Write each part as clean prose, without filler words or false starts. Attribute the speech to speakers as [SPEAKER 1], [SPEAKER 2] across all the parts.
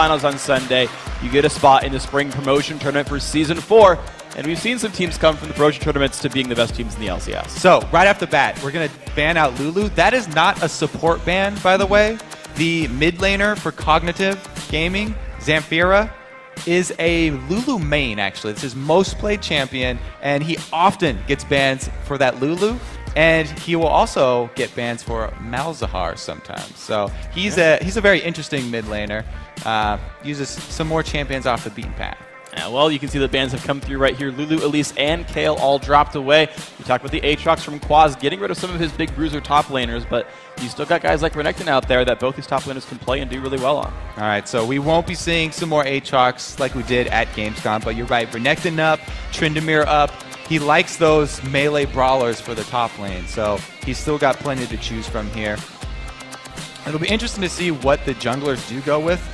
[SPEAKER 1] Finals on Sunday. You get a spot in the spring promotion tournament for Season 4. And we've seen some teams come from the promotion tournaments to being the best teams in the LCS.
[SPEAKER 2] So, right off the bat, we're going to ban out Lulu. That is not a support ban, by the way. The mid laner for Cognitive Gaming, Zamfira, is a Lulu main, actually. It's his most played champion, and he often gets bans for that Lulu. And he will also get bans for Malzahar sometimes. So he's a very interesting mid laner. Uses some more champions off the beaten path.
[SPEAKER 1] Yeah, well, you can see the bans have come through right here. Lulu, Elise, and Kale all dropped away. We talked about the Aatrox from Quaz getting rid of some of his big bruiser top laners, but you still got guys like Renekton out there that both these top laners can play and do really well on.
[SPEAKER 2] All right, so we won't be seeing some more Aatrox like we did at Gamescom, but you're right. Renekton up, Tryndamere up. He likes those melee brawlers for the top lane, so he's still got plenty to choose from here. It'll be interesting to see what the junglers do go with.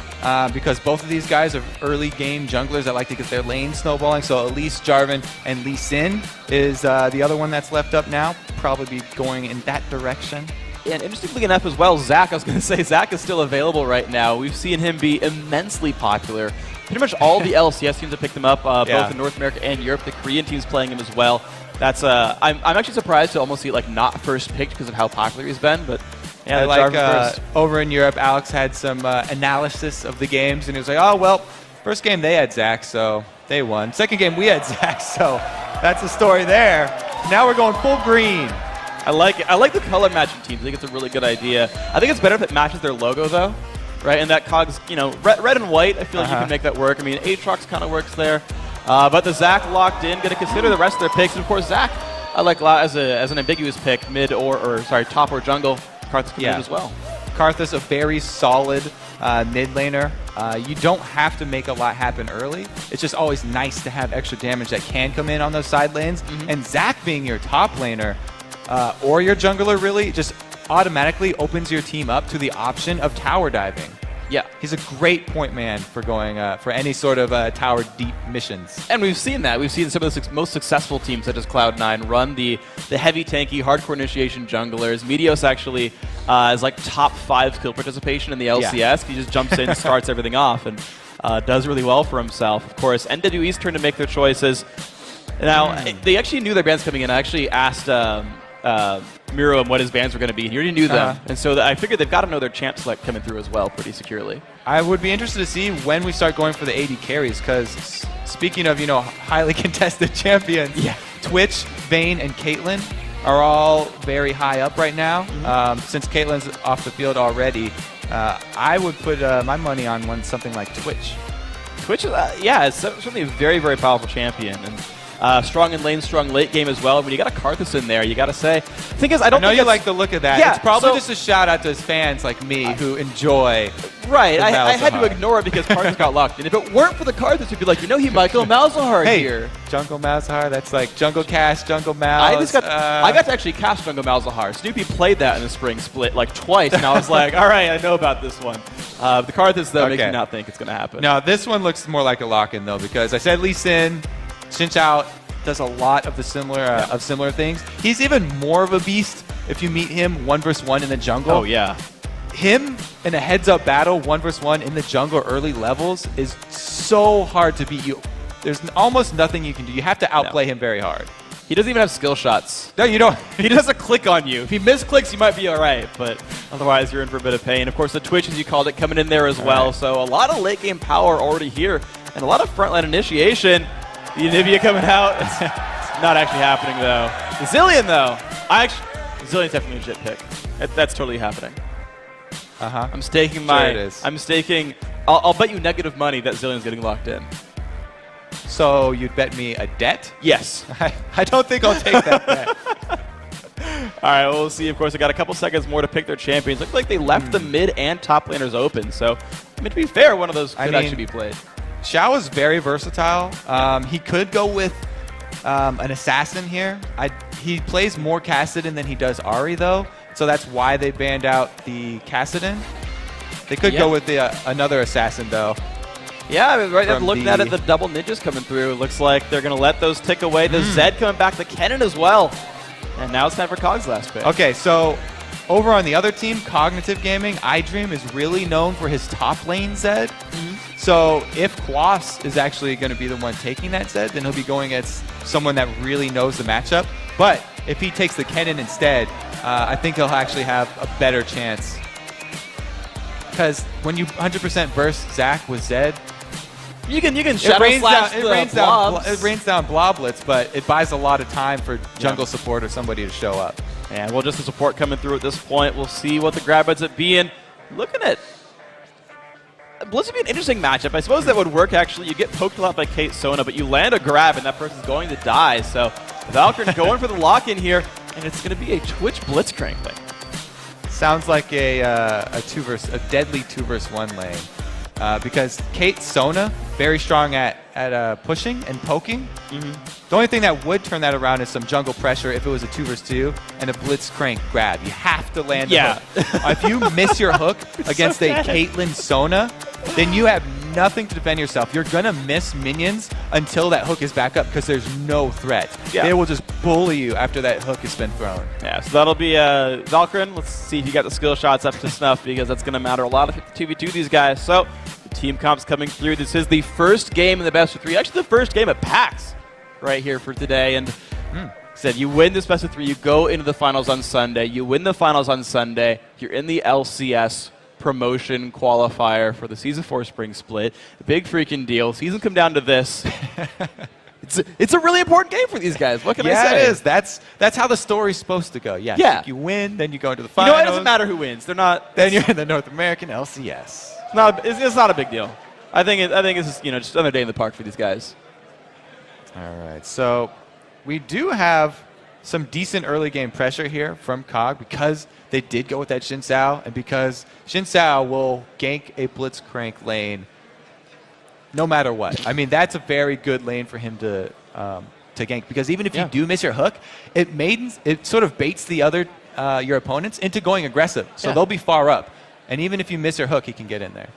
[SPEAKER 2] Because both of these guys are early game junglers that like to get their lane snowballing. So Elise, Jarvan, and Lee Sin is the other one that's left up now. Probably be going in that direction.
[SPEAKER 1] And interestingly enough as well, Zac, I was going to say, Zac is still available right now. We've seen him be immensely popular. Pretty much all the LCS teams have picked him up, both in North America and Europe. The Korean team's playing him as well. That's I'm actually surprised to almost see it like not first picked because of how popular he's been, but yeah,
[SPEAKER 2] I like over in Europe, Alex had some analysis of the games, and he was like, oh, well, first game they had Zac, so they won. Second game we had Zac, so that's the story there. Now we're going full green.
[SPEAKER 1] I like it. I like the color matching teams. I think it's a really good idea. I think it's better if it matches their logo, though, right? And that Cog's, you know, red and white, I feel like you can make that work. I mean, Aatrox kind of works there. But the Zac locked in, going to consider the rest of their picks. And, of course, Zac, I like as an ambiguous pick, mid or top or jungle. Karthus can as well.
[SPEAKER 2] Karthus, a very solid mid laner. You don't have to make a lot happen early. It's just always nice to have extra damage that can come in on those side lanes. And Zac being your top laner or your jungler really just automatically opens your team up to the option of tower diving. Yeah, he's a great point man for going for any sort of tower deep missions.
[SPEAKER 1] And we've seen that. We've seen some of the most successful teams, such as Cloud9, run the heavy tanky, hardcore initiation junglers. Meteos actually is like top 5 skill participation in the LCS. Yeah. He just jumps in, starts everything off, and does really well for himself. Of course, NWE's turn to make their choices. Now, they actually knew their bans coming in. I actually asked Miro what his bans were going to be. He already knew them. And so I figured they've got to know their champ select coming through as well pretty securely.
[SPEAKER 2] I would be interested to see when we start going for the AD carries, because speaking of, highly contested champions, Twitch, Vayne, and Caitlyn are all very high up right now. Since Caitlyn's off the field already, I would put my money on something like Twitch.
[SPEAKER 1] Twitch, is certainly a very, very powerful champion. And strong in lane, strong late game as well. When you got a Karthus in there, you got to say. The thing is, I know
[SPEAKER 2] you like the look of that. Yeah, it's probably just a shout out to his fans like me who enjoy.
[SPEAKER 1] Right, I had to ignore it because Karthus got locked. And if it weren't for the Karthus, you'd be like, he might go Malzahar here.
[SPEAKER 2] Jungle Malzahar, that's like Jungle Cast, Jungle Mal.
[SPEAKER 1] I got to actually cast Jungle Malzahar. Snoopy played that in the spring split like twice, and I was like, all right, I know about this one. The Karthus, though, makes me not think it's going to happen.
[SPEAKER 2] No, this one looks more like a lock-in, though, because I said Lee Sin. Xin Zhao does a lot of the similar things. He's even more of a beast if you meet him 1 versus 1 in the jungle.
[SPEAKER 1] Oh yeah.
[SPEAKER 2] Him in a heads-up battle 1 versus 1 in the jungle early levels is so hard to beat you. There's almost nothing you can do. You have to outplay him very hard.
[SPEAKER 1] He doesn't even have skill shots.
[SPEAKER 2] No, you don't.
[SPEAKER 1] He doesn't click on you. If he misclicks, you might be all right, but otherwise you're in for a bit of pain. Of course, the Twitch, as you called it, coming in there as well. So a lot of late game power already here, and a lot of frontline initiation. The Anivia coming out. It's not actually happening, though. The Zillion, though. Zillion's definitely a legit pick. That's totally happening. I'm staking my...
[SPEAKER 2] Sure it is.
[SPEAKER 1] I'm staking... I'll bet you negative money that Zillion's getting locked in.
[SPEAKER 2] So you'd bet me a debt?
[SPEAKER 1] Yes.
[SPEAKER 2] I don't think I'll take that bet.
[SPEAKER 1] All right, well, we'll see. Of course, they got a couple seconds more to pick their champions. Looks like they left the mid and top laners open. So, to be fair, one of those could actually be played.
[SPEAKER 2] Xiao is very versatile. He could go with an assassin here. He plays more Kassadin than he does Ahri, though, so that's why they banned out the Kassadin. They could go with another assassin, though.
[SPEAKER 1] Yeah, I mean, right now, looking at it, the double ninjas coming through. Looks like they're going to let those tick away. The Zed coming back, the Kennen as well. And now it's time for Cog's last pick.
[SPEAKER 2] Okay, so over on the other team, Cognitive Gaming, iDream is really known for his top lane Zed. So if Quas is actually going to be the one taking that Zed, then he'll be going against someone that really knows the matchup. But if he takes the Kennen instead, I think he'll actually have a better chance. Because when you 100% burst Zach with Zed,
[SPEAKER 1] you can shadow slash
[SPEAKER 2] it rains down bloblets, but it buys a lot of time for jungle support or somebody to show up.
[SPEAKER 1] And well, just the support coming through at this point. We'll see what the grab ends up being. Looking at Blitz would be an interesting matchup. I suppose that would work, actually. You get poked a lot by Kate Sona, but you land a grab, and that person's going to die. So Valkyrie going for the lock-in here, and it's going to be a Twitch Blitzcrank thing.
[SPEAKER 2] Sounds like a deadly 2-versus-1 lane. Because Kate Sona, very strong at pushing and poking. The only thing that would turn that around is some jungle pressure if it was a 2-versus-2 and a Blitzcrank grab. You have to land the hook. If you miss your hook against a Caitlyn Sona, then you have nothing to defend yourself. You're going to miss minions until that hook is back up because there's no threat. They will just bully you after that hook has been thrown. Yeah,
[SPEAKER 1] so that'll be Valkyrin. Let's see if you got the skill shots up to snuff because that's going to matter a lot if you 2v2 these guys. So the team comp's coming through. This is the first game in the best of 3. Actually, the first game at PAX right here for today. And said you win this best of 3, you go into the finals on Sunday. You win the finals on Sunday. You're in the LCS promotion qualifier for the Season 4 Spring Split. A big freaking deal. Season come down to this. It's a really important game for these guys. What can I say?
[SPEAKER 2] Yeah, it is. That's how the story's supposed to go. Yeah. You win, then you go into the finals.
[SPEAKER 1] You know, it doesn't matter who wins. They're not.
[SPEAKER 2] Then you're in the North American LCS.
[SPEAKER 1] It's not a big deal. I think it's just, just another day in the park for these guys.
[SPEAKER 2] All right. So we do have some decent early game pressure here from COG because they did go with that Xin Sao, and because Xin Sao will gank a Blitzcrank lane no matter what. I mean, that's a very good lane for him to gank, because even if you do miss your hook, it sort of baits the other your opponents into going aggressive. So they'll be far up, and even if you miss your hook, he can get in there.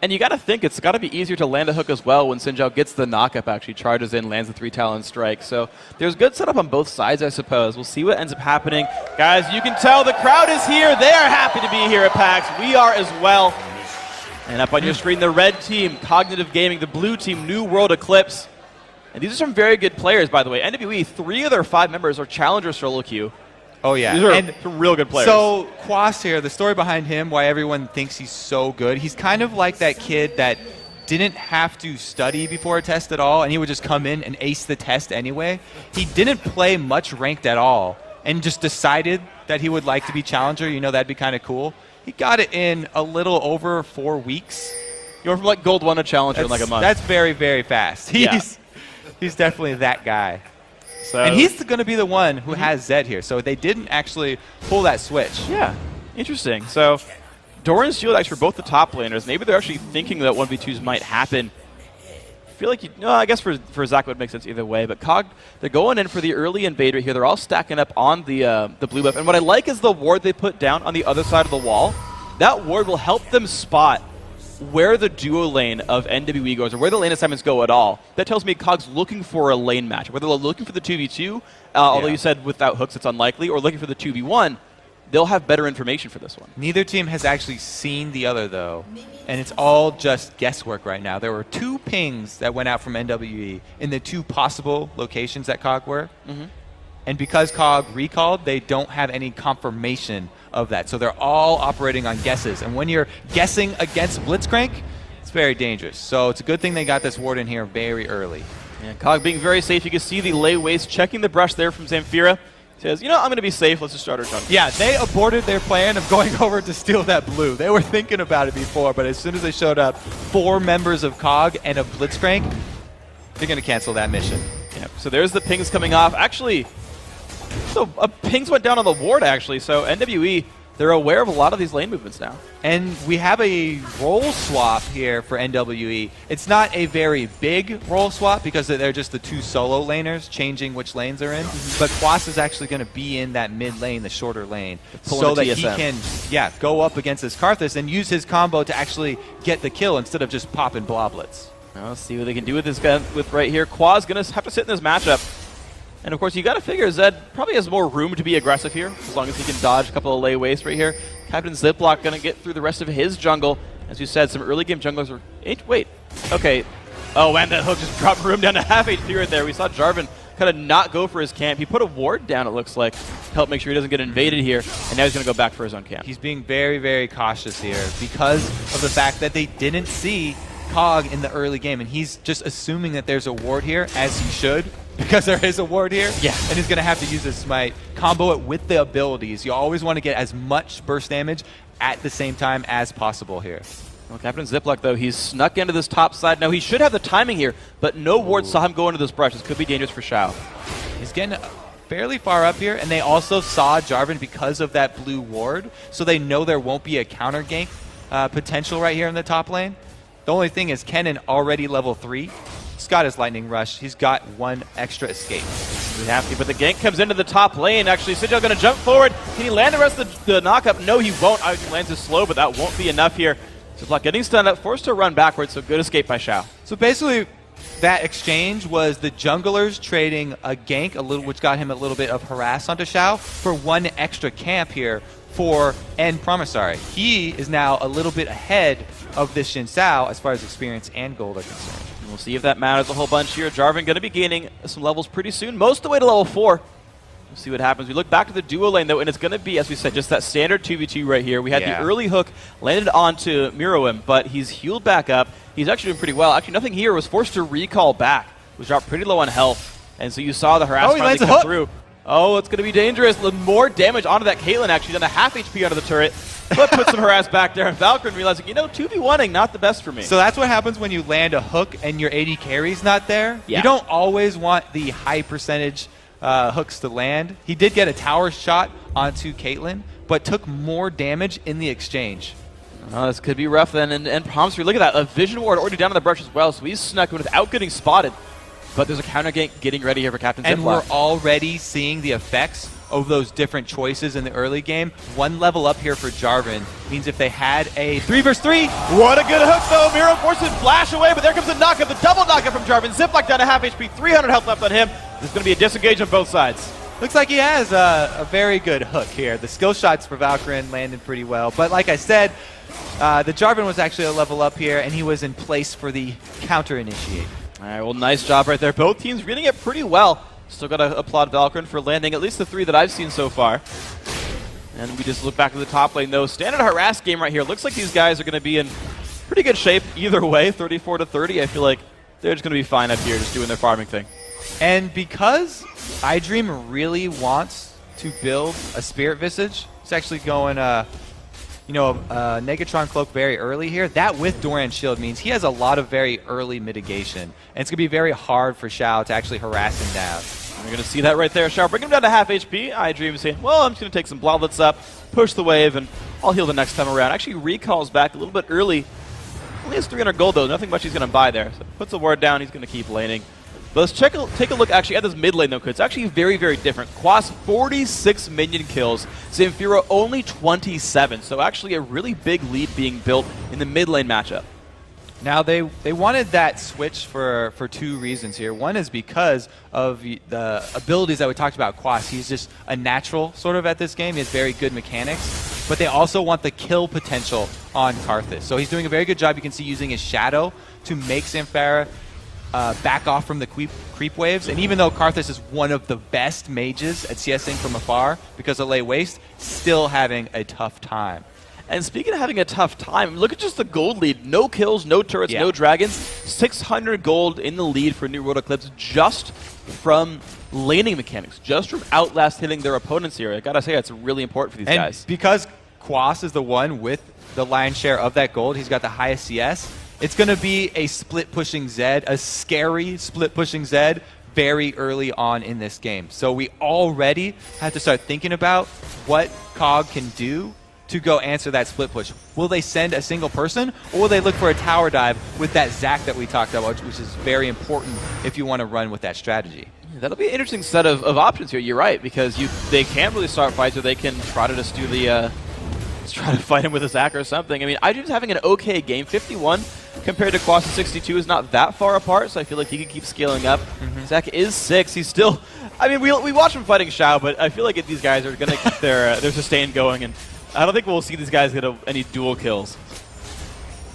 [SPEAKER 1] And you got to think it's got to be easier to land a hook as well when Xin Zhao gets the knockup, actually charges in, lands the 3 Talon Strike. So there's good setup on both sides, I suppose. We'll see what ends up happening. Guys, you can tell the crowd is here. They are happy to be here at PAX. We are as well. And up on your screen, the red team, Cognitive Gaming, the blue team, New World Eclipse. And these are some very good players, by the way. NWE, 3 of their 5 members are Challenger solo queue.
[SPEAKER 2] Oh, yeah.
[SPEAKER 1] These are some real good players.
[SPEAKER 2] So, Quas here, the story behind him, why everyone thinks he's so good, he's kind of like that kid that didn't have to study before a test at all, and he would just come in and ace the test anyway. He didn't play much ranked at all, and just decided that he would like to be Challenger. That'd be kind of cool. He got it in a little over 4 weeks.
[SPEAKER 1] You went from like Gold 1 to Challenger in like a month.
[SPEAKER 2] That's very, very fast. He's definitely that guy. So, and he's going to be the one who has Zed here. So they didn't actually pull that switch.
[SPEAKER 1] Yeah, interesting. So Doran's Shield actually for both the top laners. Maybe they're actually thinking that 1v2s might happen. I feel like, I guess for Zach it would make sense either way. But COG, they're going in for the early invader here. They're all stacking up on the blue buff. And what I like is the ward they put down on the other side of the wall. That ward will help them spot where the duo lane of NWE goes, or where the lane assignments go at all. That tells me COG's looking for a lane match. Whether they're looking for the 2v2, although you said without hooks it's unlikely, or looking for the 2v1, they'll have better information for this one.
[SPEAKER 2] Neither team has actually seen the other, though, and it's all just guesswork right now. There were 2 pings that went out from NWE in the 2 possible locations that COG were, and because COG recalled, they don't have any confirmation of that. So they're all operating on guesses. And when you're guessing against Blitzcrank, it's very dangerous. So it's a good thing they got this ward in here very early.
[SPEAKER 1] Yeah, COG being very safe. You can see the lay waste, checking the brush there from Zamfira. Says, I'm going to be safe. Let's just start our jungle.
[SPEAKER 2] Yeah, they aborted their plan of going over to steal that blue. They were thinking about it before, but as soon as they showed up, 4 members of COG and of Blitzcrank, they're going to cancel that mission.
[SPEAKER 1] Yeah, so there's the pings coming off. Actually, so pings went down on the ward, actually. So NWE, they're aware of a lot of these lane movements now.
[SPEAKER 2] And we have a role swap here for NWE. It's not a very big role swap because they're just the 2 solo laners changing which lanes they're in. But Quas is actually going to be in that mid lane, the shorter lane, so that he can go up against this Karthus and use his combo to actually get the kill instead of just popping bloblets.
[SPEAKER 1] Let's see what they can do with this guy right here. Quas going to have to sit in this matchup. And of course, you got to figure Zed probably has more room to be aggressive here, as long as he can dodge a couple of lay waste right here. Captain Ziploc going to get through the rest of his jungle. As you said, some early game junglers were... Wait. Okay. Oh, and that hook just dropped room down to half HP right there. We saw Jarvan kind of not go for his camp. He put a ward down, it looks like, to help make sure he doesn't get invaded here. And now he's going to go back for his own camp.
[SPEAKER 2] He's being very, very cautious here because of the fact that they didn't see Cog in the early game. And he's just assuming that there's a ward here, as he should, because there is a ward here.
[SPEAKER 1] Yeah.
[SPEAKER 2] And he's going to have to use his smite, combo it with the abilities. You always want to get as much burst damage at the same time as possible here.
[SPEAKER 1] Well, Captain Ziploc, though, he's snuck into this top side. Now, he should have the timing here, but no ward saw him go into this brush. This could be dangerous for Xiao.
[SPEAKER 2] He's getting fairly far up here, and they also saw Jarvan because of that blue ward, so they know there won't be a counter gank potential right here in the top lane. The only thing is Kennen already level 3. He's got his Lightning Rush. He's got one extra escape.
[SPEAKER 1] He's happy, but the gank comes into the top lane. Actually, Sigil going to jump forward. Can he land the rest of the knock-up? No, he won't. He lands it slow, but that won't be enough here. Ziploc getting stunned up, forced to run backwards, so good escape by Xiao.
[SPEAKER 2] So basically, that exchange was the junglers trading a gank, which got him a little bit of harass onto Xiao, for one extra camp here for End Promisari. He is now a little bit ahead of this Xin Sao as far as experience and gold are concerned.
[SPEAKER 1] We'll see if that matters a whole bunch here. Jarvan going to be gaining some levels pretty soon, most of the way to level 4. We'll see what happens. We look back to the duo lane, though, and it's going to be, as we said, just that standard 2v2 right here. We had the early hook landed onto Miroim, but he's healed back up. He's actually doing pretty well. Actually, nothing here. Was forced to recall back. Was dropped pretty low on health. And so you saw the harassment finally come through. Oh, it's going to be dangerous. More damage onto that Caitlyn, actually. Done a half HP onto the turret. But put some harass back there. And Valkyrie realizing, 2v1ing, not the best for me.
[SPEAKER 2] So that's what happens when you land a hook and your AD carry's not there.
[SPEAKER 1] Yeah.
[SPEAKER 2] You don't always want the high percentage hooks to land. He did get a tower shot onto Caitlyn, but took more damage in the exchange.
[SPEAKER 1] Oh, this could be rough then. And Promisary, look at that. A vision ward already down on the brush as well, so he's snuck in without getting spotted. But there's a counter gank getting ready here for Captain Ziploc.
[SPEAKER 2] And we're already seeing the effects of those different choices in the early game. One level up here for Jarvan means if they had a 3 versus 3.
[SPEAKER 1] What a good hook, though. Miro forces flash away, but there comes a knockup, the double knockup from Jarvan. Ziploc down to half HP, 300 health left on him. There's going to be a disengage on both sides.
[SPEAKER 2] Looks like he has a very good hook here. The skill shots for Valkyrin landed pretty well. But like I said, the Jarvan was actually a level up here, and he was in place for the counter initiate.
[SPEAKER 1] All right, well, nice job right there. Both teams reading it pretty well. Still got to applaud Valkyrin for landing at least the 3 that I've seen so far. And we just look back to the top lane, though. Standard harass game right here. Looks like these guys are going to be in pretty good shape either way, 34 to 30. I feel like they're just going to be fine up here just doing their farming thing.
[SPEAKER 2] And because iDream really wants to build a Spirit Visage, it's actually going Negatron Cloak very early here. That with Doran Shield means he has a lot of very early mitigation. And it's going to be very hard for Xiao to actually harass him down.
[SPEAKER 1] We're going to see that right there. Xiao bring him down to half HP. iDream is saying, well, I'm just going to take some Bloodlets up, push the wave, and I'll heal the next time around. Actually recalls back a little bit early. Only has 300 gold, though. Nothing much he's going to buy there. So puts the ward down. He's going to keep laning. But let's take a look actually at this mid lane, though, because it's actually very, very different. Quas, 46 minion kills. Zamfira only 27. So actually a really big lead being built in the mid lane matchup.
[SPEAKER 2] Now, they wanted that switch for 2 reasons here. One is because of the abilities that we talked about. Quas, he's just a natural sort of at this game. He has very good mechanics. But they also want the kill potential on Karthus. So he's doing a very good job, you can see, using his shadow to make Zamfira back off from the creep waves. And even though Karthus is one of the best mages at CSing from afar because of lay waste, still having a tough time.
[SPEAKER 1] And speaking of having a tough time, look at just the gold lead. No kills, no turrets, no dragons. 600 gold in the lead for New World Eclipse just from laning mechanics, just from outlast hitting their opponents here. I gotta say, that's really important for these guys.
[SPEAKER 2] Because Quas is the one with the lion's share of that gold, he's got the highest CS. It's going to be a split-pushing Zed, a scary split-pushing Zed very early on in this game. So we already have to start thinking about what COG can do to go answer that split push. Will they send a single person, or will they look for a tower dive with that Zac that we talked about, which is very important if you want to run with that strategy?
[SPEAKER 1] That'll be an interesting set of options here. You're right, because they can't really start fights, or they can try to just do the... try to fight him with a Zac or something. I mean, iDream's having an okay game. 51 compared to Quas' 62 is not that far apart, so I feel like he can keep scaling up. Zac is 6. He's still I mean, we watch them fighting Xiao, but I feel like these guys are going to keep their sustain going, and I don't think we'll see these guys get any dual kills.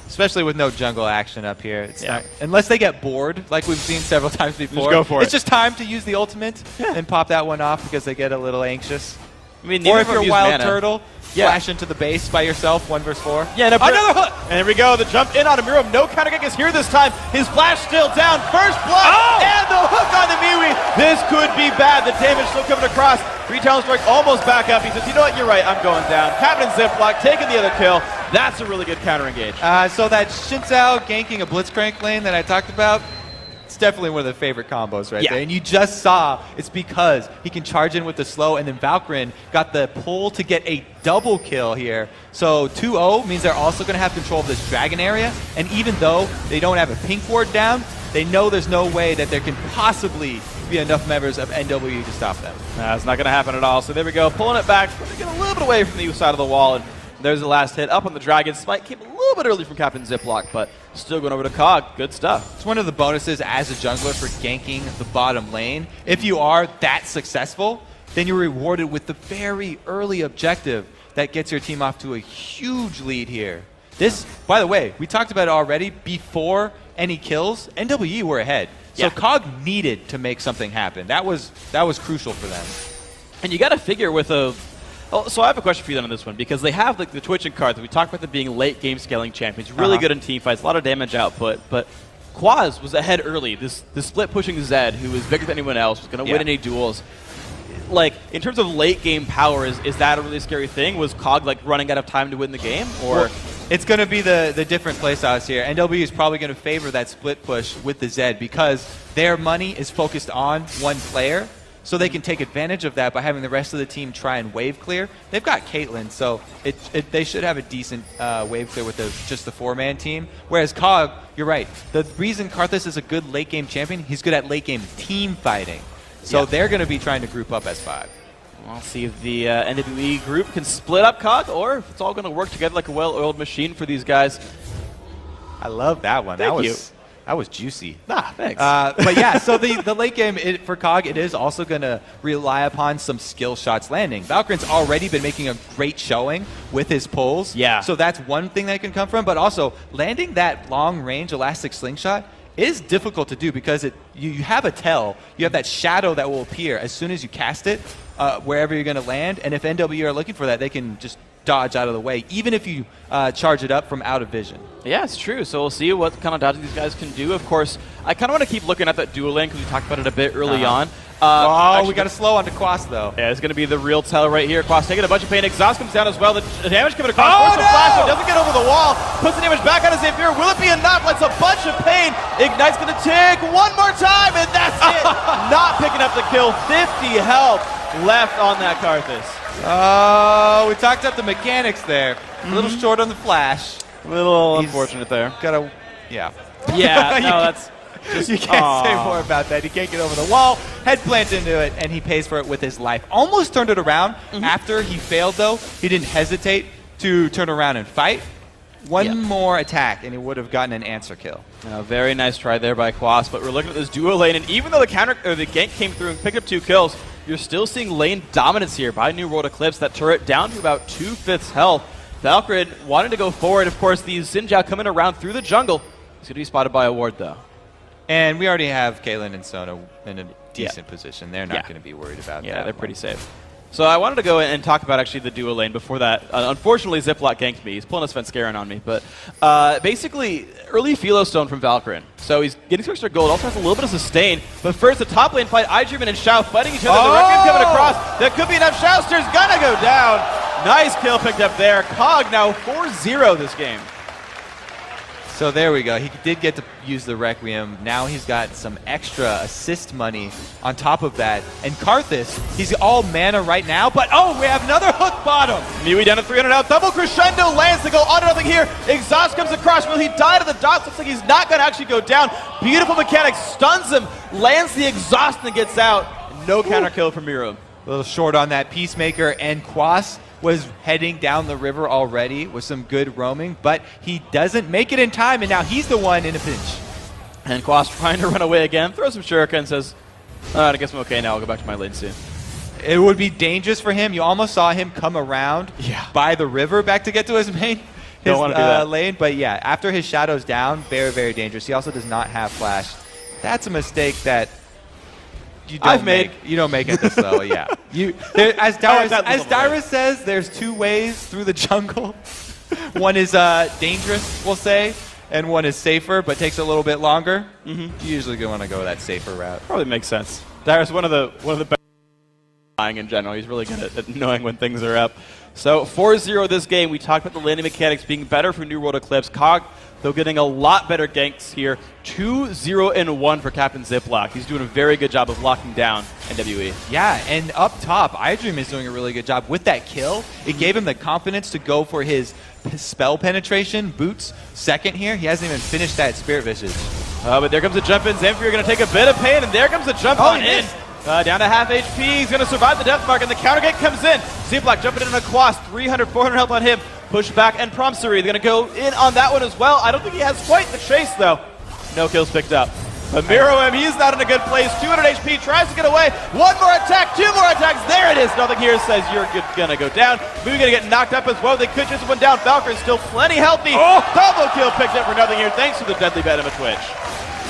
[SPEAKER 2] Especially with no jungle action up here. It's not, unless they get bored, like we've seen several times before.
[SPEAKER 1] Just go for it.
[SPEAKER 2] It's just time to use the ultimate and pop that one off because they get a little anxious.
[SPEAKER 1] I mean,
[SPEAKER 2] or if you're Wild
[SPEAKER 1] mana.
[SPEAKER 2] Turtle, flash into the base by yourself, 1 versus 4.
[SPEAKER 1] Yeah, no,
[SPEAKER 2] another hook!
[SPEAKER 1] And there we go, the jump in on Miro. No counter kick is here this time. His flash still down. First blood, and the hook on the Miwi. This could be bad. The damage still coming across. 3 talent strike almost back up. He says, you know what, you're right, I'm going down. Captain Ziploc taking the other kill. That's a really good counter engage.
[SPEAKER 2] So that Xin Zhao ganking a Blitzcrank lane that I talked about, it's definitely one of the favorite combos right there. And you just saw it's because he can charge in with the slow, and then Valkyrin got the pull to get a double kill here. So 2-0 means they're also going to have control of this dragon area, and even though they don't have a pink ward down, they know there's no way that there can possibly be enough members of NW to stop them.
[SPEAKER 1] That's not going to happen at all. So there we go, pulling it back, putting it a little bit away from the side of the wall, and there's the last hit up on the dragon. Spike came a little bit early from Captain Ziploc, but still going over to Cog. Good stuff.
[SPEAKER 2] It's one of the bonuses as a jungler for ganking the bottom lane. If you are that successful, then you're rewarded with the very early objective that gets your team off to a huge lead here. This, by the way, we talked about it already. Before any kills, NWE were ahead. So Cog needed to make something happen. That was crucial for them.
[SPEAKER 1] And you got to figure with a... Oh, so I have a question for you then on this one, because they have the Twitch and cards. We talked about them being late game scaling champions, really good in team fights, a lot of damage output, but Quaz was ahead early. The split pushing Zed, who was bigger than anyone else, was going to win any duels. Like, in terms of late game power, is that a really scary thing? Was Cog like running out of time to win the game? Or
[SPEAKER 2] well, it's going to be the different playstyles here. NW is probably going to favor that split push with the Zed because their money is focused on one player. So they can take advantage of that by having the rest of the team try and wave clear. They've got Caitlyn, so they should have a decent wave clear with just the 4-man team. Whereas Cog, you're right. The reason Karthus is a good late game champion, he's good at late game team fighting. So they're going to be trying to group up as 5.
[SPEAKER 1] We'll see if the NWE group can split up Cog, or if it's all going to work together like a well-oiled machine for these guys.
[SPEAKER 2] I love that one.
[SPEAKER 1] Thank you.
[SPEAKER 2] That was juicy.
[SPEAKER 1] Thanks.
[SPEAKER 2] But yeah, so the late game for Cog, it is also going to rely upon some skill shots landing. Valkyrin's already been making a great showing with his pulls.
[SPEAKER 1] Yeah.
[SPEAKER 2] So that's one thing that can come from. But also, landing that long-range elastic slingshot is difficult to do because you have a tell. You have that shadow that will appear as soon as you cast it wherever you're going to land. And if NW are looking for that, they can just dodge out of the way, even if you charge it up from out of vision.
[SPEAKER 1] Yeah, it's true. So we'll see what kind of dodging these guys can do. Of course, I kind of want to keep looking at that dual lane because we talked about it a bit early on.
[SPEAKER 2] Actually, we got to slow on to Quas, though.
[SPEAKER 1] Yeah, it's going to be the real tell right here. Quas taking a bunch of pain. Exhaust comes down as well. The damage coming across. Flash, so doesn't get over the wall. Puts the damage back on his Zephyr. Will it be enough? That's a bunch of pain. Ignite's going to tick one more time, and that's it. Not picking up the kill. 50 health left on that Karthus.
[SPEAKER 2] Oh, we talked about the mechanics there. A little short on the flash.
[SPEAKER 1] A little unfortunate there.
[SPEAKER 2] Yeah,
[SPEAKER 1] no, that's...
[SPEAKER 2] You can't say more about that. He can't get over the wall, head plant into it, and he pays for it with his life. Almost turned it around. After he failed, though, he didn't hesitate to turn around and fight. One more attack, and he would have gotten an answer kill.
[SPEAKER 1] Very nice try there by Quas, but we're looking at this duo lane, and even though the gank came through and picked up 2 kills, you're still seeing lane dominance here by New World Eclipse. That turret down to about 2/5 health. Valkyrie wanting to go forward. Of course, the Xin Zhao coming around through the jungle. He's going to be spotted by a ward, though.
[SPEAKER 2] And we already have Caitlyn and Sona in a decent position. They're not going to be worried about that.
[SPEAKER 1] Yeah, they're pretty safe. So I wanted to go and talk about actually the duo lane before that. Unfortunately, Ziploc ganked me. He's pulling a Svenskeren on me. But basically, early Philo Stone from Valkyrin. So he's getting some extra gold. Also has a little bit of sustain. But first, the top lane fight. iDreamin and Xiao fighting each other. The Requiem coming across. That could be enough. Xiaoster's gonna go down. Nice kill picked up there. Cog now 4-0 this game.
[SPEAKER 2] So there we go. He did get to use the Requiem. Now he's got some extra assist money on top of that. And Karthus, he's all mana right now, but we have another hook bottom.
[SPEAKER 1] Miwi down to 300 now. Double crescendo lands to go on to nothing here. Exhaust comes across. Will he die to the dots? Looks like he's not going to actually go down. Beautiful mechanic. Stuns him. Lands the exhaust and gets out. No counter kill from Miro.
[SPEAKER 2] A little short on that Peacemaker, and Quas was heading down the river already with some good roaming, but he doesn't make it in time, and now he's the one in a pinch.
[SPEAKER 1] And Quas trying to run away again, throws some shuriken and says, I guess I'm okay now. I'll go back to my lane soon.
[SPEAKER 2] It would be dangerous for him. You almost saw him come around by the river back to get to his main
[SPEAKER 1] Don't want to do that.
[SPEAKER 2] lane. But yeah, after his shadow's down, very, very dangerous. He also does not have flash. That's a mistake that you don't make. You don't make it this low, yeah. As Dyrus says, there's two ways through the jungle. One is dangerous, we'll say, and one is safer, but takes a little bit longer. You usually want to go that safer route.
[SPEAKER 1] Probably makes sense. Dyrus, one of the best playing in general. He's really good at knowing when things are up. So 4-0 this game. We talked about the landing mechanics being better for New World Eclipse. Cog, though, getting a lot better ganks here. 2-0-1 for Captain Ziploc. He's doing a very good job of locking down NWE.
[SPEAKER 2] Yeah, and up top, iDream is doing a really good job with that kill. It gave him the confidence to go for his spell penetration. Boots second here. He hasn't even finished that Spirit Visage.
[SPEAKER 1] But there comes a jump in. Zamfir going to take a bit of pain, and there comes a jump on in. Down to half HP. He's going to survive the death mark, and the counter gate comes in. Ziploc jumping in on a Quas. 300, 400 health on him. Push back, and Prompsery. They're going to go in on that one as well. I don't think he has quite the chase, though. No kills picked up. But Miro, he's not in a good place. 200 HP, tries to get away. One more attack, two more attacks. There it is. Nothing here says you're going to go down. Movie going to get knocked up as well. They could chase one down. Valkyrie's still plenty healthy. Double kill picked up for nothing here, thanks to the deadly venom of Twitch.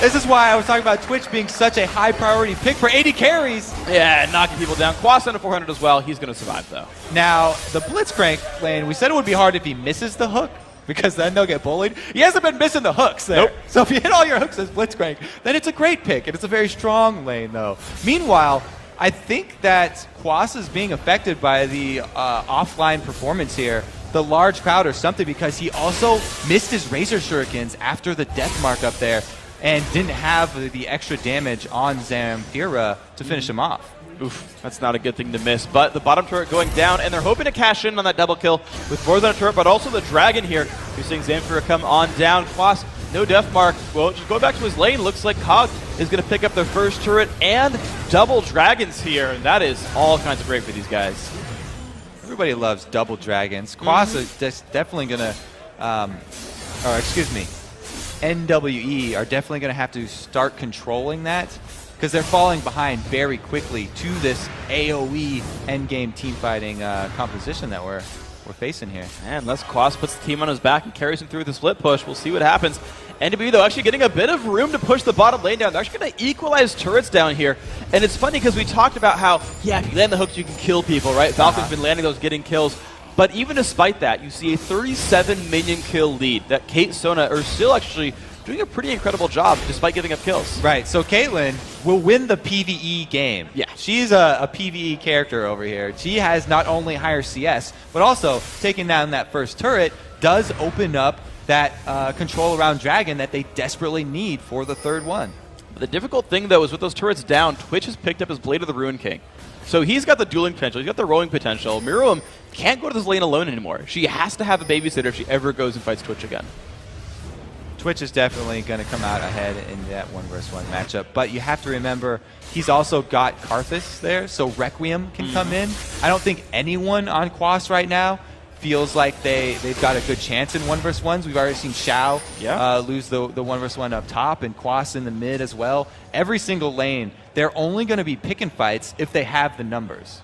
[SPEAKER 2] This is why I was talking about Twitch being such a high priority pick for AD carries.
[SPEAKER 1] Yeah, knocking people down. Quas under 400 as well. He's going to survive, though.
[SPEAKER 2] Now, the Blitzcrank lane, we said it would be hard if he misses the hook, because then they'll get bullied. He hasn't been missing the hooks there.
[SPEAKER 1] Nope.
[SPEAKER 2] So if you hit all your hooks as Blitzcrank, then it's a great pick, and it's a very strong lane, though. Meanwhile, I think that Quas is being affected by the offline performance here, the large crowd or something, because he also missed his Razor Shurikens after the death mark up there and didn't have the extra damage on Zamfira to finish him off.
[SPEAKER 1] Oof, that's not a good thing to miss. But the bottom turret going down, and they're hoping to cash in on that double kill with more than a turret, but also the dragon here. You're seeing Zamfira come on down. Quas, no death mark. Well, just going back to his lane, looks like Cog is going to pick up their first turret and double dragons here, and that is all kinds of great for these guys.
[SPEAKER 2] Everybody loves double dragons. Quas is definitely going to, NWE are definitely going to have to start controlling that, because they're falling behind very quickly to this AoE endgame team fighting composition that we're facing here.
[SPEAKER 1] And unless Quas puts the team on his back and carries him through with the split push, we'll see what happens. NWE, though, actually getting a bit of room to push the bottom lane down. They're actually going to equalize turrets down here. And it's funny because we talked about how, yeah, if you land the hooks, you can kill people, right? Falcon's been landing those, getting kills. But even despite that, you see a 37 minion kill lead that Kate Sona are still actually doing a pretty incredible job despite giving up kills.
[SPEAKER 2] Right, so Caitlyn will win the PvE game.
[SPEAKER 1] Yeah.
[SPEAKER 2] She's a PvE character over here. She has not only higher CS, but also taking down that first turret does open up that control around Dragon that they desperately need for the third one.
[SPEAKER 1] But the difficult thing, though, is with those turrets down, Twitch has picked up his Blade of the Ruin King. So he's got the dueling potential, he's got the rolling potential. Miriam can't go to this lane alone anymore. She has to have a babysitter if she ever goes and fights Twitch again.
[SPEAKER 2] Twitch is definitely going to come out ahead in that 1-versus-1 matchup, but you have to remember he's also got Karthus there, so Requiem can come in. I don't think anyone on Quas right now feels like they've got a good chance in 1-versus-1s. We've already seen Xiao lose the 1-versus-1 up top, and Quas in the mid as well. Every single lane, they're only going to be picking fights if they have the numbers.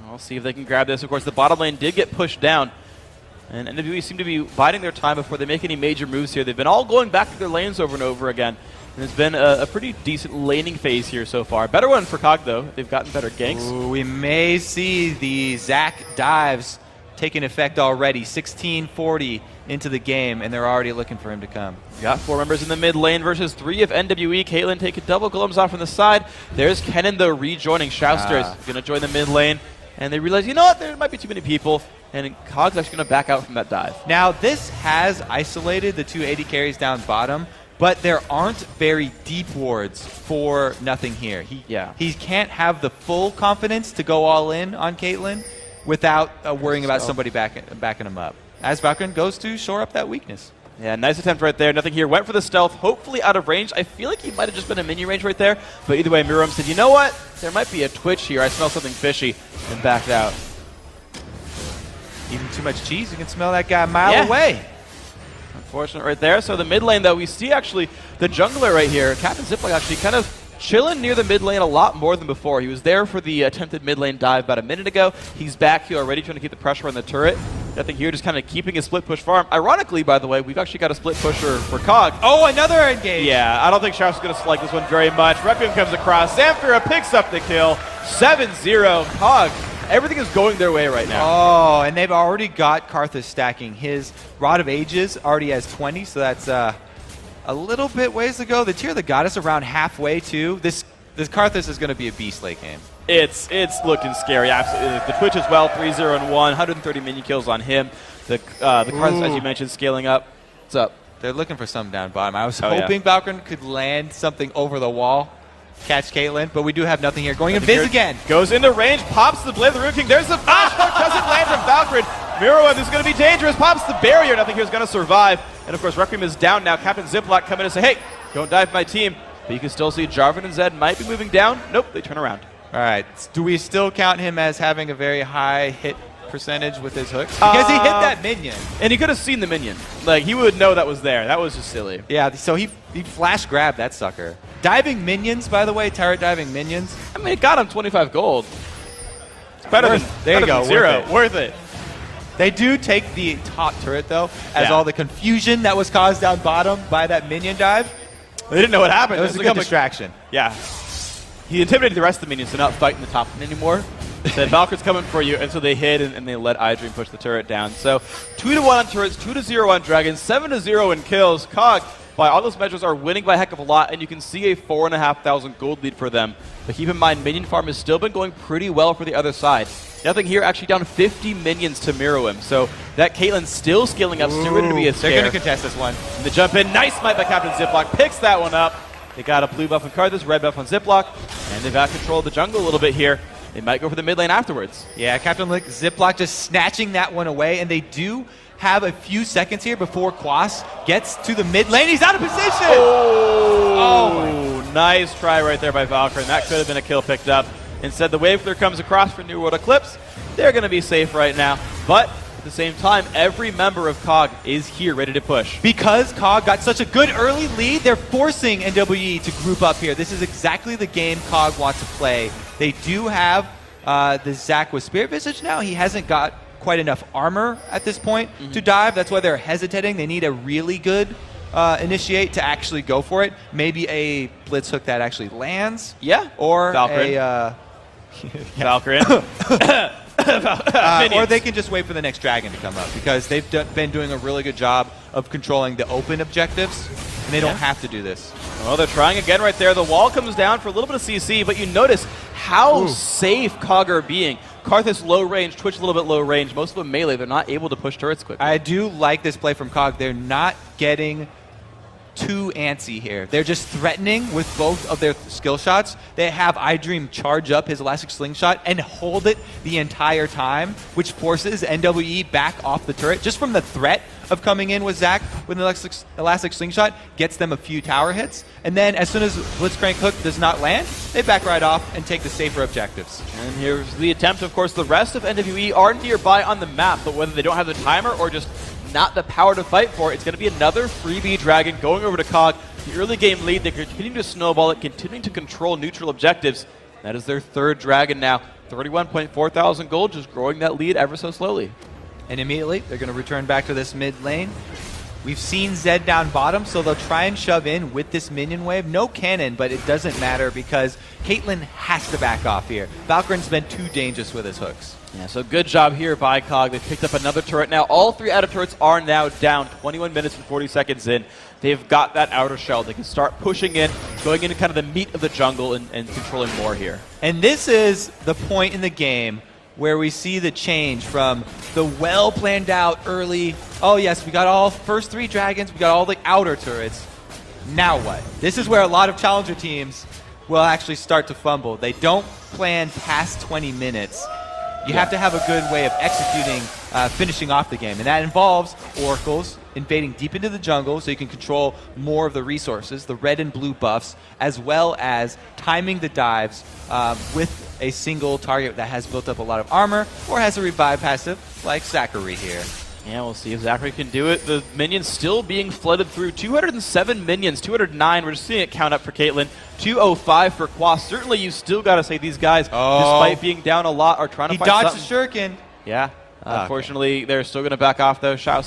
[SPEAKER 1] We'll see if they can grab this. Of course, the bottom lane did get pushed down, and NWE seem to be biding their time before they make any major moves here. They've been all going back to their lanes over and over again. And it's been a pretty decent laning phase here so far. Better one for Cog, though. They've gotten better ganks.
[SPEAKER 2] Ooh, we may see the Zac dives taking effect already. 16:40 into the game, and they're already looking for him to come.
[SPEAKER 1] Got 4 members in the mid lane versus 3 of NWE. Caitlyn taking double golems off from the side. There's Kennen, though, rejoining. Shouster's going to join the mid lane. And they realize, you know what, there might be too many people. And Cog's actually going to back out from that dive.
[SPEAKER 2] Now, this has isolated the 2 AD carries down bottom, but there aren't very deep wards for nothing here. He can't have the full confidence to go all in on Caitlyn without worrying about somebody backing him up. As Valkyrie goes to shore up that weakness.
[SPEAKER 1] Yeah, nice attempt right there. Nothing here. Went for the stealth, hopefully out of range. I feel like he might have just been a minion range right there. But either way, Miriam said, you know what? There might be a Twitch here. I smell something fishy, and backed out.
[SPEAKER 2] Even too much cheese, you can smell that guy a mile away.
[SPEAKER 1] Unfortunate right there. So the mid lane, though, we see actually the jungler right here. Captain Ziploc actually kind of chilling near the mid lane a lot more than before. He was there for the attempted mid lane dive about a minute ago. He's back here already trying to keep the pressure on the turret. I think here just kind of keeping his split push farm. Ironically, by the way, we've actually got a split pusher for Cog.
[SPEAKER 2] Oh, another engage.
[SPEAKER 1] Yeah, I don't think Sharp's going to like this one very much. Requiem comes across. Zamfira picks up the kill. 7-0. Cog. Everything is going their way right now.
[SPEAKER 2] Oh, and they've already got Karthus stacking. His Rod of Ages already has 20, so that's a little bit ways to go. The Tear of the Goddess around halfway, too. This Karthus is going to be a beast late game.
[SPEAKER 1] It's looking scary, absolutely. The Twitch as well, 3-0-1, 130 minion kills on him. The Karthus, as you mentioned, scaling up. What's up?
[SPEAKER 2] They're looking for something down bottom. I was hoping Valkyrie could land something over the wall, catch Caitlyn, but we do have nothing here. Going in Viz again.
[SPEAKER 1] Goes into range, pops the Blade of the Rune King. There's the flash, doesn't land from Valkyrie. Mirror is going to be dangerous, pops the barrier. Nothing here is going to survive. And of course, Requiem is down now. Captain Ziploc coming to say, hey, don't dive my team. But you can still see Jarvan and Zed might be moving down. Nope, they turn around.
[SPEAKER 2] All right. Do we still count him as having a very high hit percentage with his hooks? Because he hit that minion.
[SPEAKER 1] And he could have seen the minion. Like, he would know that was there. That was just silly.
[SPEAKER 2] Yeah, so he flash grabbed that sucker. Diving minions, by the way, turret diving minions.
[SPEAKER 1] I mean, it got him 25 gold. It's better than zero. Worth it.
[SPEAKER 2] They do take the top turret, though, as all the confusion that was caused down bottom by that minion dive.
[SPEAKER 1] They didn't know what happened.
[SPEAKER 2] It was a good distraction.
[SPEAKER 1] Yeah. He intimidated the rest of the minions to not fight in the top anymore. Said, Valkyrie's coming for you, and so they hid, and they let iDream push the turret down. So 2-1 on turrets, 2-0 on dragons, 7-0 in kills. Cog, by all those measures, are winning by a heck of a lot, and you can see a 4,500 gold lead for them. But keep in mind, minion farm has still been going pretty well for the other side. Nothing here, actually down 50 minions to Mirror so that Caitlyn's still scaling up, still ready to be a scare.
[SPEAKER 2] They're going to contest this one.
[SPEAKER 1] And the jump in, nice smite by Captain Ziploc, picks that one up. They got a blue buff on Karthus, red buff on Ziploc, and they've got control of the jungle a little bit here. They might go for the mid lane afterwards. Yeah,
[SPEAKER 2] Captain Ziploc just snatching that one away, and they do have a few seconds here before Quas gets to the mid lane. He's out of position!
[SPEAKER 1] Oh, nice try right there by Valkyrie, and that could have been a kill picked up. Instead, the wave clear comes across for New World Eclipse. They're going to be safe right now, but at the same time, every member of COG is here ready to push.
[SPEAKER 2] Because COG got such a good early lead, they're forcing NWE to group up here. This is exactly the game COG wants to play. They do have the Zac with Spirit Visage now. He hasn't got quite enough armor at this point to dive. That's why they're hesitating. They need a really good initiate to actually go for it. Maybe a Blitz hook that actually lands.
[SPEAKER 1] Yeah.
[SPEAKER 2] Or
[SPEAKER 1] Valkyrie. Valkyrie.
[SPEAKER 2] Or they can just wait for the next dragon to come up because they've been doing a really good job of controlling the open objectives, and they don't have to do this.
[SPEAKER 1] Well, they're trying again right there. The wall comes down for a little bit of CC, but you notice how safe COG are being. Karthus low range, Twitch a little bit low range. Most of them melee. They're not able to push turrets quickly.
[SPEAKER 2] I do like this play from COG. They're not getting too antsy here. They're just threatening with both of their skill shots. They have iDream charge up his Elastic Slingshot and hold it the entire time, which forces NWE back off the turret. Just from the threat of coming in with Zac with an Elastic Slingshot gets them a few tower hits. And then as soon as Blitzcrank Hook does not land, they back right off and take the safer objectives.
[SPEAKER 1] And here's the attempt. Of course, the rest of NWE are nearby on the map, but whether they don't have the timer or just not the power to fight for, it's going to be another freebie dragon going over to COG. The early game lead, they continue to snowball it, continuing to control neutral objectives. That is their third dragon now. 31.4 thousand gold, just growing that lead ever so slowly.
[SPEAKER 2] And immediately, they're going to return back to this mid lane. We've seen Zed down bottom, so they'll try and shove in with this minion wave. No cannon, but it doesn't matter because Caitlyn has to back off here. Valkyrie's been too dangerous with his hooks.
[SPEAKER 1] Yeah, so good job here by COG. They've picked up another turret now. All three outer turrets are now down. 21 minutes and 40 seconds in. They've got that outer shell. They can start pushing in, going into kind of the meat of the jungle and controlling more here.
[SPEAKER 2] And this is the point in the game where we see the change from the well-planned out early, oh yes, we got all first three dragons, we got all the outer turrets. Now what? This is where a lot of challenger teams will actually start to fumble. They don't plan past 20 minutes. You have to have a good way of executing, finishing off the game. And that involves oracles invading deep into the jungle so you can control more of the resources, the red and blue buffs, as well as timing the dives with a single target that has built up a lot of armor or has a revive passive like Zachary here.
[SPEAKER 1] Yeah, we'll see if Zachary can do it. The minions still being flooded through. 207 minions, 209. We're just seeing it count up for Caitlyn. 205 for Quas. Certainly, you still got to say these guys, despite being down a lot, are trying to find something.
[SPEAKER 2] He dodged the shuriken.
[SPEAKER 1] Yeah. Unfortunately, they're still going to back off, though. Shao.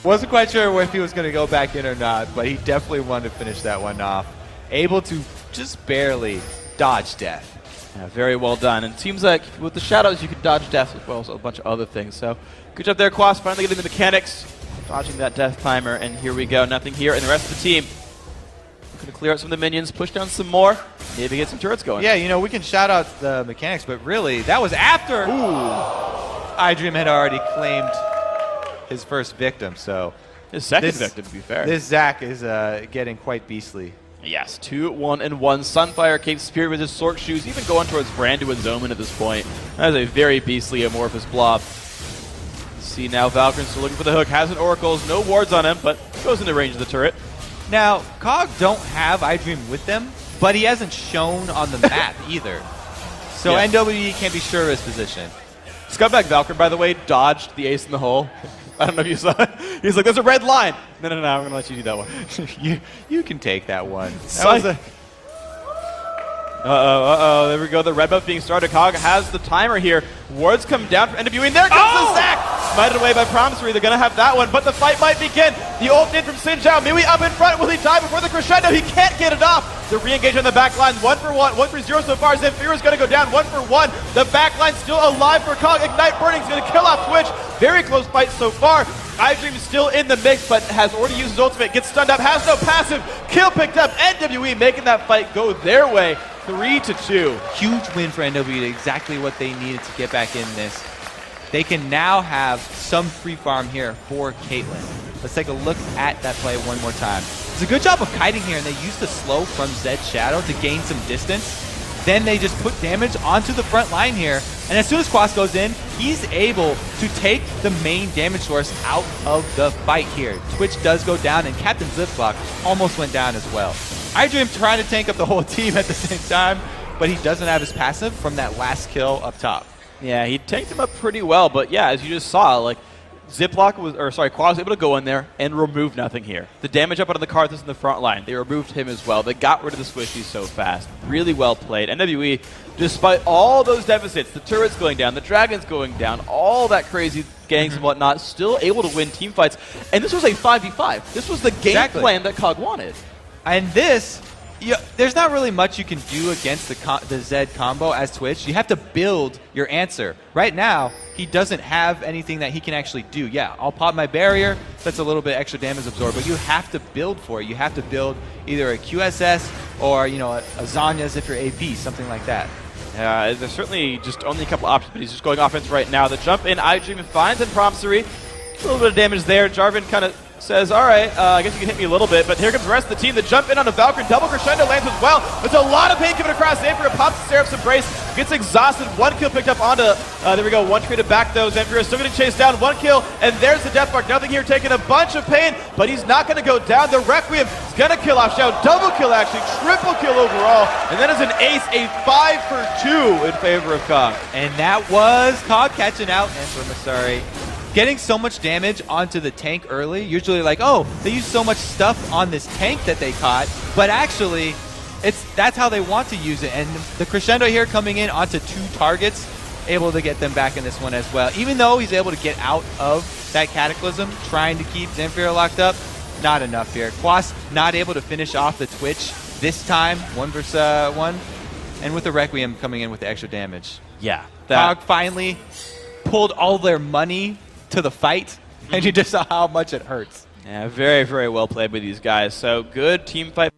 [SPEAKER 2] Wasn't quite sure if he was going to go back in or not, but he definitely wanted to finish that one off. Able to just barely dodge death.
[SPEAKER 1] Yeah, very well done. And it seems like with the shadows, you can dodge death as well as a bunch of other things. So good job there, Quas. Finally getting the mechanics, dodging that death timer. And here we go. Nothing here. And the rest of the team looking to clear out some of the minions, push down some more, maybe get some turrets going.
[SPEAKER 2] Yeah, you know, we can shout out the mechanics, but really, that was after iDream had already claimed his first victim, so
[SPEAKER 1] his second victim, to be fair.
[SPEAKER 2] This Zach is getting quite beastly.
[SPEAKER 1] Yes, 2-1-1. Sunfire, Cape Spirit with his Sork Shoes, even going towards Brandu and Zoman at this point. That is a very beastly amorphous blob. See now, Valkyrin still looking for the hook, has an Oracles, no wards on him, but goes into range of the turret.
[SPEAKER 2] Now, Cog don't have iDream with them, but he hasn't shown on the map either. So
[SPEAKER 1] yeah.
[SPEAKER 2] NWE can't be sure of his position.
[SPEAKER 1] Scumbag Valkyrin, by the way, dodged the ace in the hole. I don't know if you saw it. He's like, there's a red line. No, I'm going to let you do that one.
[SPEAKER 2] you can take that one. That was a
[SPEAKER 1] there we go. The red buff being started. Cog has the timer here. Wards come down for NWE, and there comes the Zac! Smited away by Promissory. They're going to have that one, but the fight might begin. The ult in from Xin Zhao. Miwi up in front. Will he die before the crescendo? He can't get it off. The re-engage on the back line. 1-for-1. 1-for-0 so far. Zamfira's going to go down 1-for-1. The back line still alive for Cog. Ignite Burning's going to kill off Twitch. Very close fight so far. iDream is still in the mix, but has already used his ultimate. Gets stunned up. Has no passive. Kill picked up. NWE making that fight go their way. 3-2.
[SPEAKER 2] Huge win for NWE, exactly what they needed to get back in this. They can now have some free farm here for Caitlyn. Let's take a look at that play one more time. It's a good job of kiting here, and they use the slow from Zed's Shadow to gain some distance. Then they just put damage onto the front line here, and as soon as Quas goes in, he's able to take the main damage source out of the fight here. Twitch does go down, and Captain Ziplock almost went down as well. iDream trying to tank up the whole team at the same time, but he doesn't have his passive from that last kill up top.
[SPEAKER 1] Yeah, he tanked him up pretty well, but yeah, as you just saw, like, Quas was able to go in there and remove nothing here. The damage up onto the Karthus in the front line, they removed him as well. They got rid of the squishies so fast. Really well played. NWE, despite all those deficits, the turrets going down, the dragons going down, all that crazy gangs and whatnot, still able to win team fights. And this was a 5v5. This was the game plan that Cog wanted.
[SPEAKER 2] And this, there's not really much you can do against the Zed combo as Twitch. You have to build your answer. Right now, he doesn't have anything that he can actually do. Yeah, I'll pop my barrier. That's a little bit extra damage absorbed, but you have to build for it. You have to build either a QSS or, you know, a Zanya's if you're AP, something like that.
[SPEAKER 1] There's certainly just only a couple options, but he's just going offense right now. The jump in, iDream finds and Promissory. A little bit of damage there. Jarvan kind of says, all right, I guess you can hit me a little bit, but here comes the rest of the team. The jump in on a Valkyrie, double crescendo lands as well. There's a lot of pain coming across. Zamfira pops the Seraph's Embrace, gets exhausted. One kill picked up onto, there we go, one traded back though. Zamfira still getting chased down, one kill, and there's the death mark. Nothing here, taking a bunch of pain, but he's not going to go down. The Requiem is going to kill off Xiao. Double kill actually, triple kill overall, and that is an ace, a 5-for-2 in favor of Cog.
[SPEAKER 2] And that was Cog catching out, and Promissory getting so much damage onto the tank early. Usually like, oh, they use so much stuff on this tank that they caught, but actually that's how they want to use it. And the crescendo here coming in onto 2 targets, able to get them back in this one as well. Even though he's able to get out of that Cataclysm, trying to keep Zamfira locked up, not enough here. Quas not able to finish off the Twitch this time, 1 versus 1, and with the Requiem coming in with the extra damage.
[SPEAKER 1] Yeah.
[SPEAKER 2] Cog finally pulled all their money to the fight, and you just saw how much it hurts.
[SPEAKER 1] Yeah, very, very well played by these guys. So good team fight.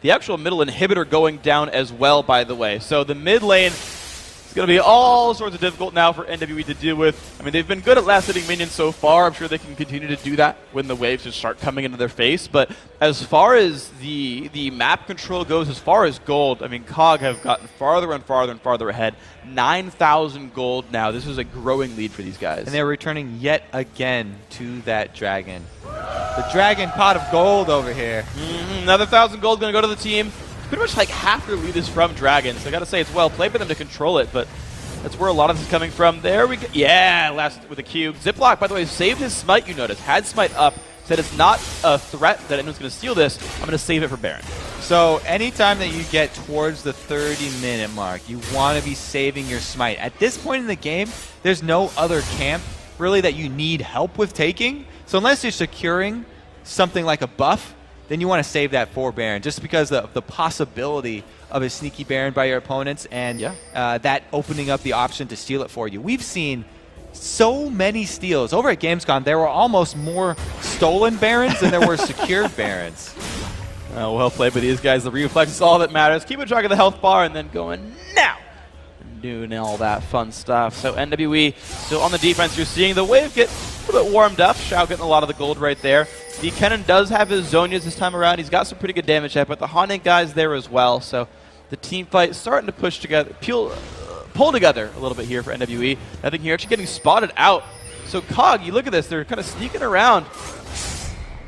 [SPEAKER 1] The actual middle inhibitor going down as well, by the way. So the mid lane is going to be all sorts of difficult now for NWE to deal with. I mean, they've been good at last-hitting minions so far. I'm sure they can continue to do that when the waves just start coming into their face. But as far as the map control goes, as far as gold, I mean, COG have gotten farther and farther and farther ahead. 9,000 gold now. This is a growing lead for these guys.
[SPEAKER 2] And they're returning yet again to that dragon. The dragon pot of gold over here.
[SPEAKER 1] Another 1,000 gold going to go to the team. Pretty much like half their lead is from dragons. So I got to say it's well played by them to control it, but that's where a lot of this is coming from. There we go. Yeah, last with a Q. Ziploc, by the way, saved his smite, you notice. Had smite up. Said it's not a threat that anyone's going to steal this. I'm going to save it for Baron.
[SPEAKER 2] So anytime that you get towards the 30-minute mark, you want to be saving your smite. At this point in the game, there's no other camp really that you need help with taking. So unless you're securing something like a buff, then you want to save that for Baron, just because of the possibility of a sneaky Baron by your opponents and that opening up the option to steal it for you. We've seen so many steals. Over at Gamescom, there were almost more stolen Barons than there were secured Barons.
[SPEAKER 1] Well played by these guys. The reflex is all that matters. Keep track of the health bar and then going now. Doing all that fun stuff. So NWE still on the defense. You're seeing the wave get a little bit warmed up. Shao getting a lot of the gold right there. The Kennen does have his Zonias this time around. He's got some pretty good damage yet, but the Haunting guy's there as well. So the team fight is starting to push together, pull together a little bit here for NWE. I think you're actually getting spotted out. So COG, you look at this, they're kind of sneaking around.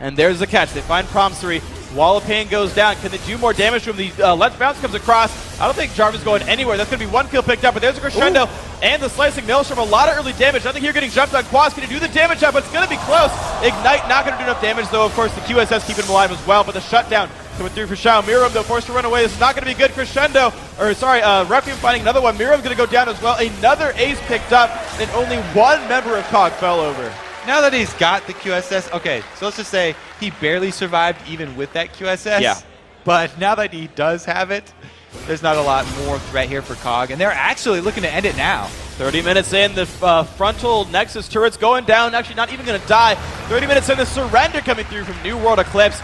[SPEAKER 1] And there's the catch. They find Promontory. Wall of Pain goes down. Can they do more damage to him? The Let's Bounce comes across. I don't think Jarvan's going anywhere. That's going to be one kill picked up, but there's a Crescendo. And the Slicing Maelstrom. A lot of early damage. I think you're getting jumped on. Quas, can you do the damage up? It's going to be close. Ignite not going to do enough damage, though. Of course, the QSS keeping him alive as well, but the shutdown coming through for Shao. Miriam, though, forced to run away. This is not going to be good. Crescendo, or sorry, Requiem finding another one. Miriam's going to go down as well. Another ace picked up, and only one member of COG fell over.
[SPEAKER 2] Now that he's got the QSS, okay, so let's just say he barely survived even with that QSS.
[SPEAKER 1] Yeah.
[SPEAKER 2] But now that he does have it, there's not a lot more threat here for COG, and they're actually looking to end it now.
[SPEAKER 1] 30 minutes in, the frontal Nexus turret's going down, actually not even going to die. 30 minutes in, the surrender coming through from New World Eclipse.